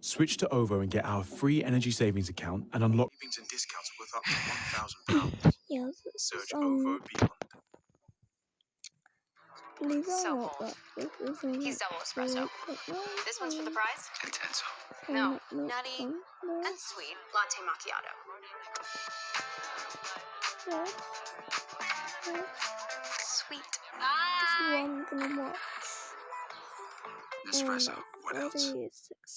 Switch to 𝕤𝕚𝕚 and get our free energy savings account and unlock savings and discounts worth up to £1,000. Yeah, Search 𝕤𝕚𝕚 Beyond. believe it or So not, bold. that this is He's double espresso. This one's for the prize? Intenso. No, nutty and sweet latte macchiato. Sweet. This is what I'm gonna watch. Nespresso. What else?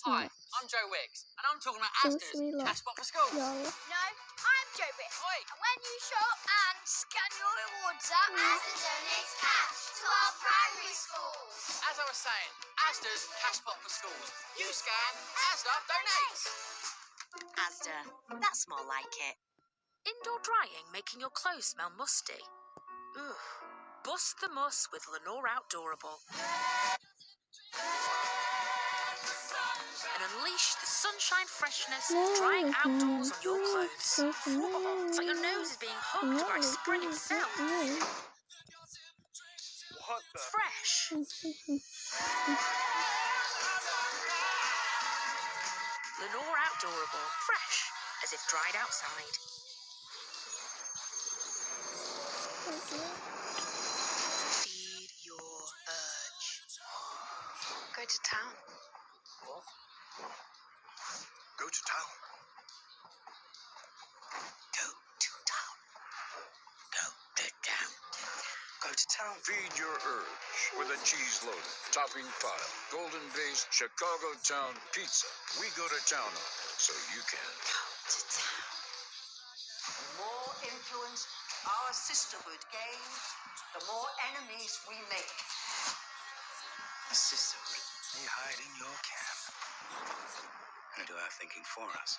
Hi, I'm Joe Wicks, and I'm talking about Asda's cash spot for schools. Yeah. No, I'm Joe Bit. And when you shop and scan your rewards app, Asda donates cash to our primary schools. As I was saying, Asda's cash spot for schools. You scan, Asda donates. Asda, that's more like it. Indoor drying making your clothes smell musty? Ugh. Bust the muss with 𝕤𝕚𝕚𝕤𝕚𝕚 and unleash the sunshine freshness of drying outdoors on your clothes. It's like your nose is being hugged by spring itself. What the? Fresh. 𝕤𝕚𝕚𝕤𝕚𝕚. Fresh, as if dried outside. Feed your urge. Go to town. What? Go to town. Go to town. Go to town. Go to town. Feed your urge with a cheese loaded, topping pile, golden based Chicago Town pizza. We go to town on it so you can. Go to town. The more influence our sisterhood gains, the more enemies we make. A sisterhood, they hide in your camp and do our thinking for us.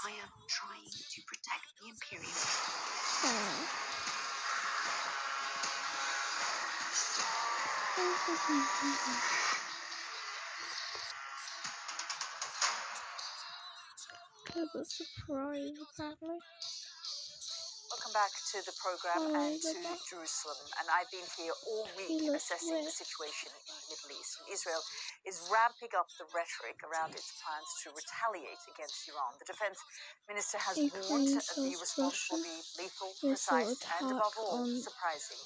I am trying to protect the Imperium. Have a surprise, apparently. Welcome back to the program and to Jerusalem. And I've been here all week assessing the situation in the Middle East. And Israel is ramping up the rhetoric around its plans to retaliate against Iran. The defense minister has warned the response will be lethal, precise, and above all, surprising.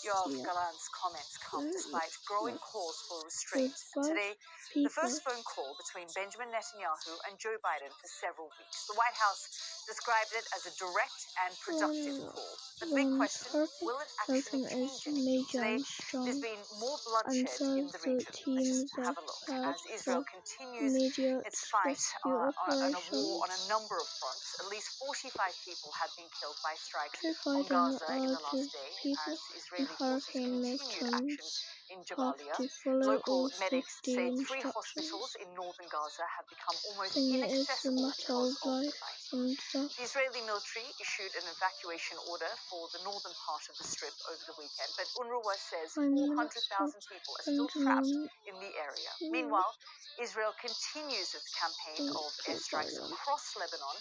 Yoav Gallant's comments come despite growing calls for restraint. And today, the first phone call between Benjamin Netanyahu and Joe Biden for several weeks. The White House described it as a direct and productive call. But the big question, will it actually change anything? Today, there's been more bloodshed in the region. Let's just have a look. As Israel continues its fight on a war on a number of fronts, at least 45 people have been killed by strikes on Gaza in the last day, as Israeli forces continued action in Jabalia. Local medics say 3 hospitals in northern Gaza have become almost inaccessible because of the fighting. The Israeli military issued an evacuation order for the northern part of the Strip over the weekend, but UNRWA says 400,000 people are still trapped in the area. Meanwhile, Israel continues its campaign of airstrikes across Lebanon,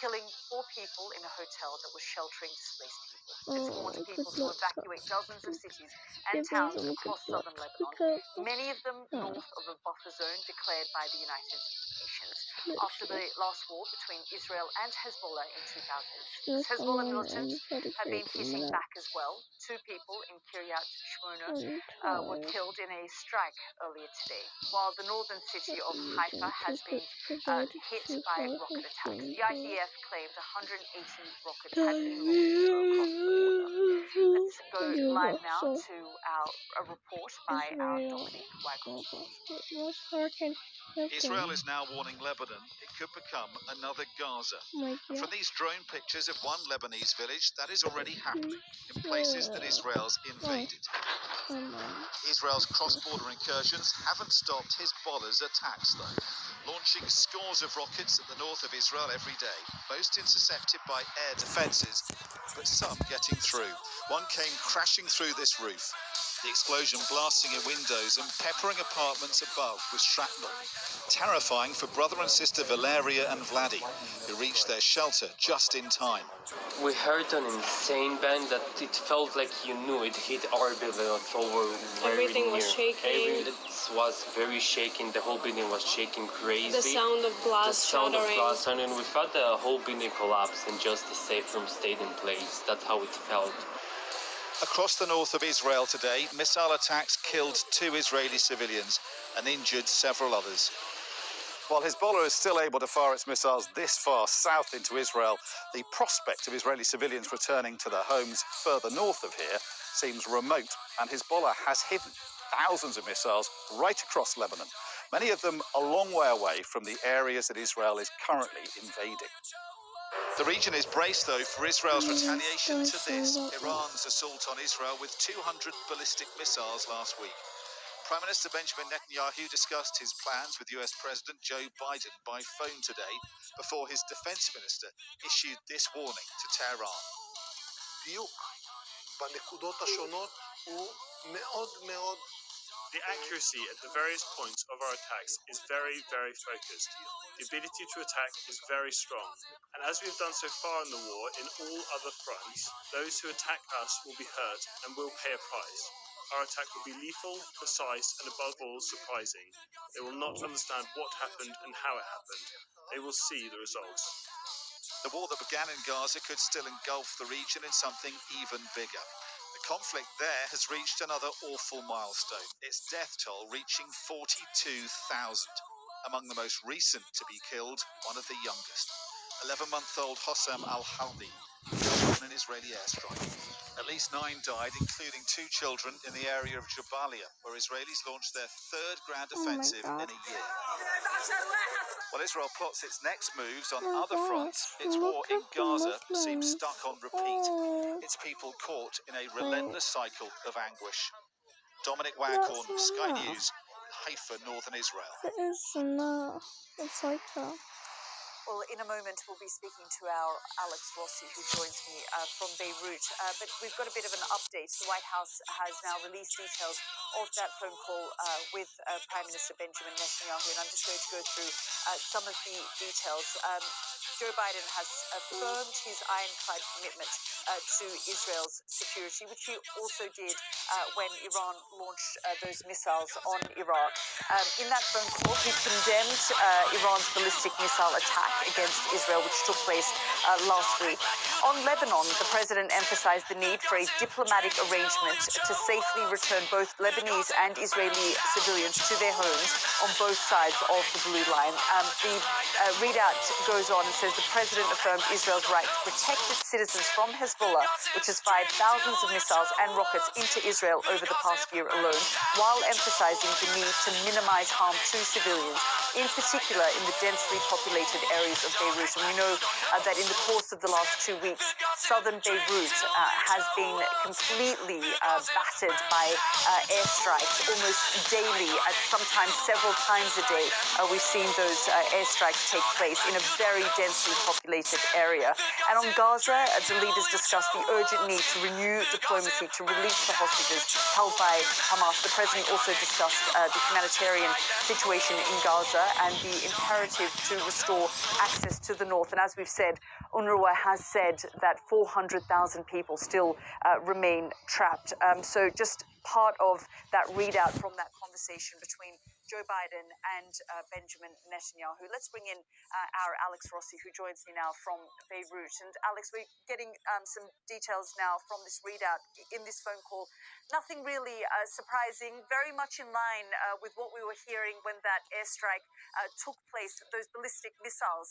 killing 4 people in a hotel that was sheltering displaced people. It's warned people to evacuate dozens of cities and towns across southern Lebanon, many of them north of a buffer zone declared by the United Nations. After the last war between Israel and Hezbollah in 2006, Hezbollah militants have been hitting back as well. 2 people in Kiryat Shmona were killed in a strike earlier today, while the northern city of Haifa has been hit by rocket attacks. The IDF claimed 180 rockets had been launched across the border. Let's go live now to a report by our Dominic Waghorn. Israel is now warning Lebanon it could become another Gaza. And from these drone pictures of one Lebanese village, that is already happening in places that Israel's invaded. Israel's cross-border incursions haven't stopped Hezbollah's attacks, though, launching scores of rockets at the north of Israel every day, most intercepted by air defences, but some getting through. One came crashing through this roof, the explosion blasting in windows and peppering apartments above with shrapnel. Terrifying for brother and sister Valeria and Vladi, who reached their shelter just in time. We heard an insane bang that it felt like you knew it hit our building, so we're very Everything near. was shaking. Everything was very shaking. The whole building was shaking crazy. crazy. The sound of glass shattering. And we thought the whole building collapsed and just the safe room stayed in place. That's how it felt. Across the north of Israel today, missile attacks killed 2 Israeli civilians and injured several others. While Hezbollah is still able to fire its missiles this far south into Israel, the prospect of Israeli civilians returning to their homes further north of here seems remote, and Hezbollah has hidden thousands of missiles right across Lebanon, many of them a long way away from the areas that Israel is currently invading. The region is braced, though, for Israel's retaliation to this, Iran's assault on Israel with 200 ballistic missiles last week. Prime Minister Benjamin Netanyahu discussed his plans with US President Joe Biden by phone today before his defense minister issued this warning to Tehran. The accuracy at the various points of our attacks is very, very focused. The ability to attack is very strong. And as we've done so far in the war, in all other fronts, those who attack us will be hurt and will pay a price. Our attack will be lethal, precise, and above all, surprising. They will not understand what happened and how it happened. They will see the results. The war that began in Gaza could still engulf the region in something even bigger. The conflict there has reached another awful milestone, its death toll reaching 42,000. Among the most recent to be killed, one of the youngest, 11-month-old Hossam al-Haldi, killed in an Israeli airstrike. At least 9 died, including 2 children in the area of 𝕥𝕚𝕚, where Israelis launched their 3rd ground offensive in a year. While Israel plots its next moves on other fronts, its war in Gaza seems stuck on repeat. Its people caught in a relentless cycle of anguish. Dominic Waghorn, Sky News, Haifa, Northern Israel. It is enough. It's like that. Well, in a moment, we'll be speaking to our Alex Rossi, who joins me from Beirut. But we've got a bit of an update. The White House has now released details of that phone call with Prime Minister Benjamin Netanyahu. And I'm just going to go through some of the details. Joe Biden has affirmed his ironclad commitment to Israel's security, which he also did when Iran launched those missiles on Iraq. In that phone call, he condemned Iran's ballistic missile attack against Israel, which took place last week. On Lebanon, the president emphasized the need for a diplomatic arrangement to safely return both Lebanese and Israeli civilians to their homes on both sides of the Blue Line. The readout goes on and says the president affirmed Israel's right to protect its citizens from Hezbollah, which has fired thousands of missiles and rockets into Israel over the past year alone, while emphasizing the need to minimize harm to civilians, in particular in the densely populated areas of Beirut. And we know that in the course of the last 2 weeks, southern Beirut has been completely battered by airstrikes almost daily, sometimes several times a day. We've seen those airstrikes take place in a very densely populated area. And on Gaza, the leaders discussed the urgent need to renew diplomacy to release the hostages held by Hamas. The president also discussed the humanitarian situation in Gaza and the imperative to restore access to the north. And as we've said, UNRWA has said that 400,000 people still remain trapped. So just part of that readout from that conversation between Joe Biden and Benjamin Netanyahu. Let's bring in our Alex Rossi, who joins me now from Beirut. And Alex, we're getting some details now from this readout in this phone call. Nothing really surprising, very much in line with what we were hearing when that airstrike took place, those ballistic missiles,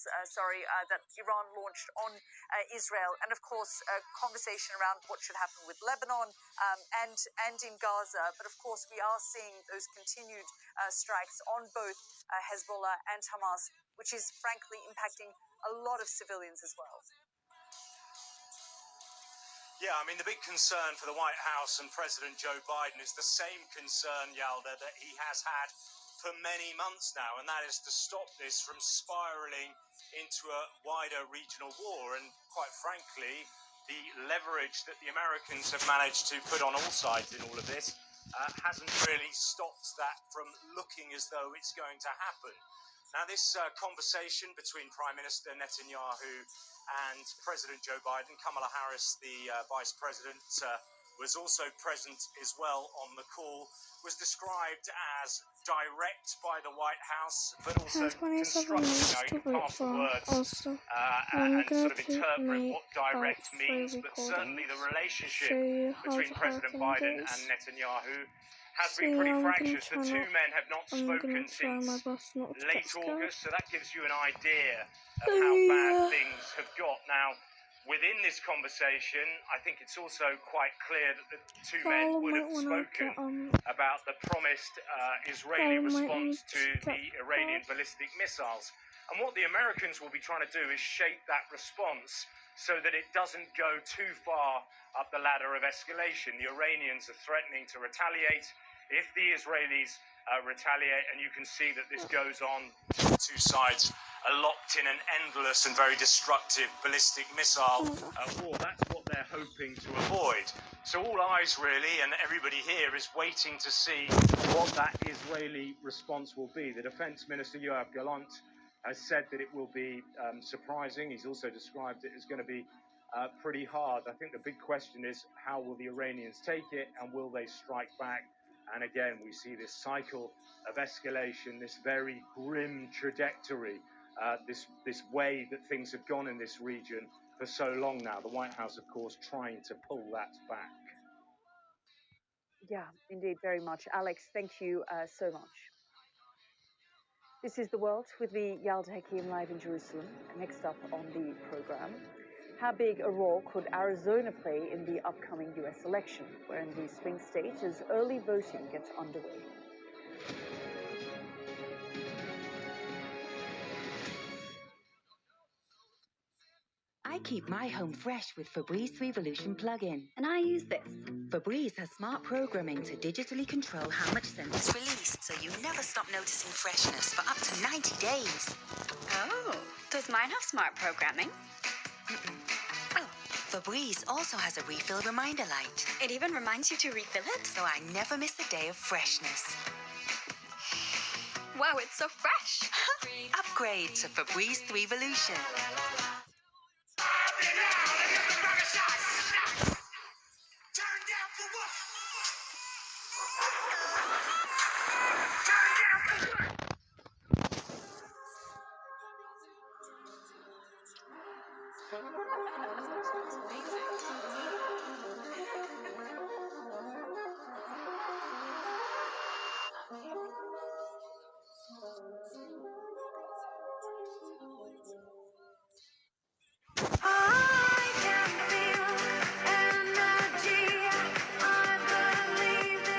that Iran launched on Israel. And of course, a conversation around what should happen with Lebanon and in Gaza. But of course, we are seeing those continued strikes on both Hezbollah and Hamas, which is frankly impacting a lot of civilians as well. Yeah, I mean, the big concern for the White House and President Joe Biden is the same concern, Yalda, that he has had for many months now, and that is to stop this from spiraling into a wider regional war. And quite frankly, the leverage that the Americans have managed to put on all sides in all of this hasn't really stopped that from looking as though it's going to happen. Now, this conversation between Prime Minister Netanyahu and President Joe Biden, Kamala Harris, the Vice President, was also present as well on the call, was described as direct by the White House, but also constructive. Now, you can pass the words and sort of interpret what direct means, but certainly the relationship between President Biden and Netanyahu has been pretty fractious. The two men have not spoken since late August, so that gives you an idea of how bad things have got. Now, within this conversation, I think it's also quite clear that the two men would have spoken about the promised Israeli response to the Iranian ballistic missiles. And what the Americans will be trying to do is shape that response so that it doesn't go too far up the ladder of escalation. The Iranians are threatening to retaliate if the Israelis retaliate, and you can see that this goes on. The two sides are locked in an endless and very destructive ballistic missile war. That's what they're hoping to avoid. So all eyes really, and everybody here is waiting to see what that Israeli response will be. The Defense Minister Yoav Gallant has said that it will be surprising. He's also described it as going to be pretty hard. I think the big question is, how will the Iranians take it, and will they strike back? And again, we see this cycle of escalation, this very grim trajectory, this way that things have gone in this region for so long now. The White House, of course, trying to pull that back. Yeah, indeed, very much. Alex, thank you so much. This is The World with me, 𝕤𝕤𝕚𝕚 live in Jerusalem. Next up on the program, how big a role could Arizona play in the upcoming US election, where in the swing state as early voting gets underway? I keep my home fresh with Febreze Revolution plug-in, and I use this. Febreze has smart programming to digitally control how much scent is released, so you never stop noticing freshness for up to 90 days. Oh, does mine have smart programming? Oh, Febreze also has a refill reminder light. It even reminds you to refill it? So I never miss a day of freshness. Wow, it's so fresh. Upgrade to Febreze Revolution.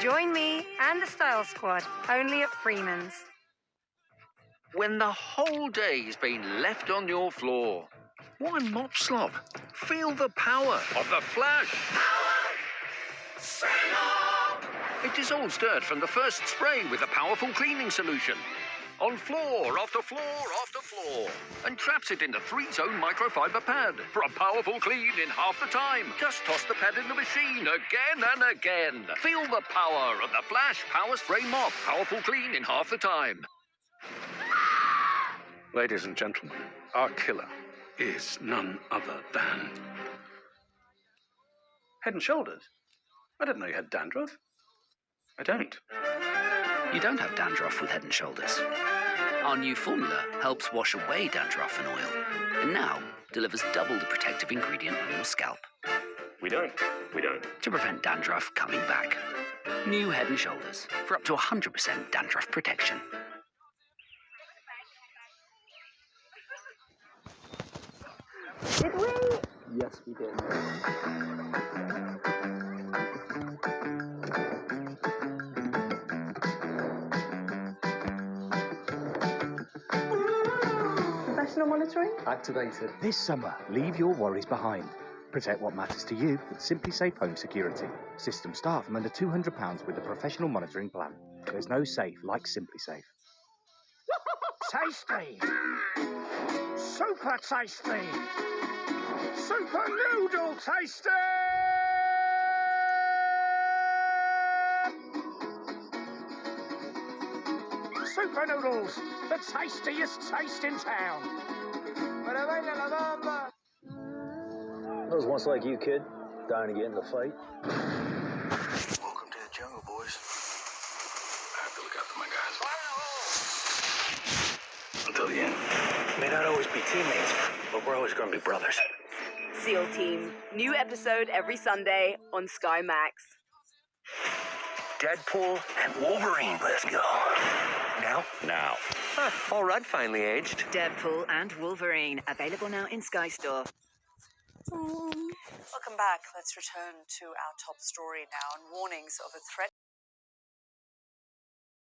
Join me and the Style Squad, only at Freeman's. When the whole day's been left on your floor, why mop slop? Feel the power of the Flash. It dissolves dirt from the first spray with a powerful cleaning solution. On floor after floor after floor. And traps it in the 3-zone microfiber pad for a powerful clean in half the time. Just toss the pad in the machine again and again. Feel the power of the Flash Power Spray Mop. Powerful clean in half the time. Ladies and gentlemen, our killer is none other than Head and Shoulders. I didn't know you had dandruff. I don't. You don't have dandruff with Head and Shoulders. Our new formula helps wash away dandruff and oil, and now delivers double the protective ingredient on your scalp. We don't. To prevent dandruff coming back. New Head and Shoulders for up to 100% dandruff protection. Did we? Yes, we did. Professional monitoring? Activated. This summer, leave your worries behind. Protect what matters to you with Simply Safe Home Security. System start from under £200 with the professional monitoring plan. There's no safe like Simply Safe. Tasty! Super tasty! Super noodle tasty! Super noodles, the tastiest taste in town. I was once like you, kid. Dying to get in the fight? Welcome to the jungle, boys. I have to look out for my guys. Until the end. May not always be teammates, but we're always going to be brothers. SEAL Team. New episode every Sunday on Sky Max. Deadpool and Wolverine, let's go. Now? Now. All right, finally aged. Deadpool and Wolverine. Available now in Sky Store. Welcome back. Let's return to our top story now, and warnings of a threat